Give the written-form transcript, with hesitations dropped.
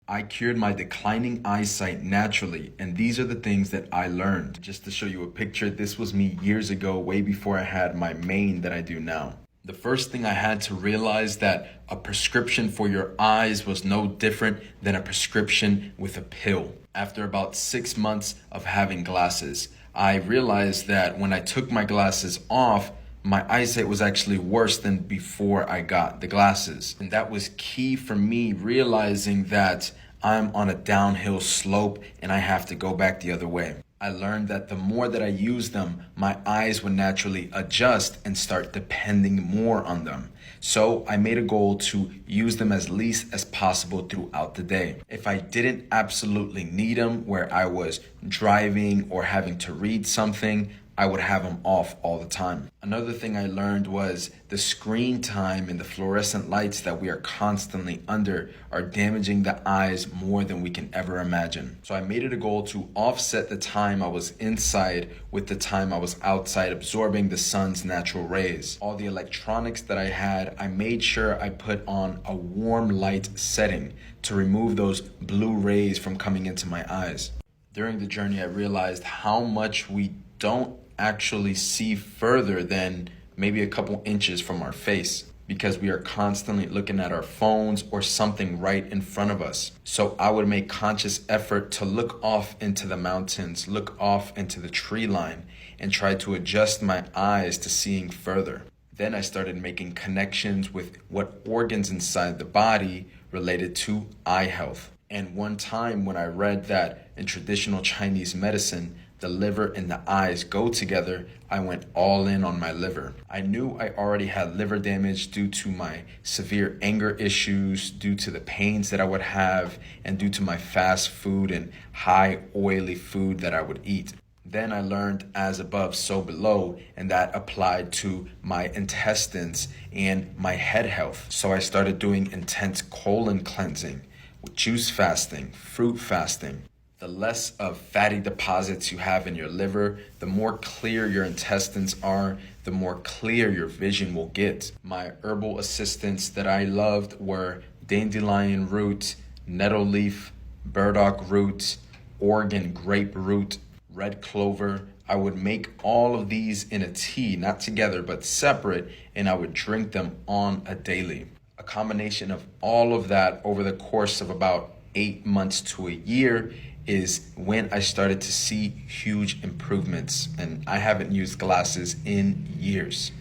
I cured my declining eyesight naturally, and these are the things that I learned. Just to show you a picture, this was me years ago, way before I had my mane that I do now. The first thing I had to realize that a prescription for your eyes was no different than a prescription with a pill. After about 6 months of having glasses, I realized that when I took my glasses off, my eyesight was actually worse than before I got the glasses. And that was key for me realizing that I'm on a downhill slope and I have to go back the other way. I learned that the more that I use them, my eyes would naturally adjust and start depending more on them. So I made a goal to use them as least as possible throughout the day. If I didn't absolutely need them, where I was driving or having to read something, I would have them off all the time. Another thing I learned was the screen time and the fluorescent lights that we are constantly under are damaging the eyes more than we can ever imagine. So I made it a goal to offset the time I was inside with the time I was outside absorbing the sun's natural rays. All the electronics that I had, I made sure I put on a warm light setting to remove those blue rays from coming into my eyes. During the journey, I realized how much we don't actually see further than maybe a couple inches from our face because we are constantly looking at our phones or something right in front of us. So I would make conscious effort to look off into the mountains, look off into the tree line, and try to adjust my eyes to seeing further. Then I started making connections with what organs inside the body related to eye health. And one time when I read that in traditional Chinese medicine, the liver and the eyes go together, I went all in on my liver. I knew I already had liver damage due to my severe anger issues, due to the pains that I would have, and due to my fast food and high oily food that I would eat. Then I learned as above, so below, and that applied to my intestines and my head health. So I started doing intense colon cleansing with juice fasting, fruit fasting. The less of fatty deposits you have in your liver, the more clear your intestines are, the more clear your vision will get. My herbal assistants that I loved were dandelion root, nettle leaf, burdock root, Oregon grape root, red clover. I would make all of these in a tea, not together, but separate, and I would drink them on a daily. A combination of all of that over the course of about 8 months to a year is when I started to see huge improvements, and I haven't used glasses in years.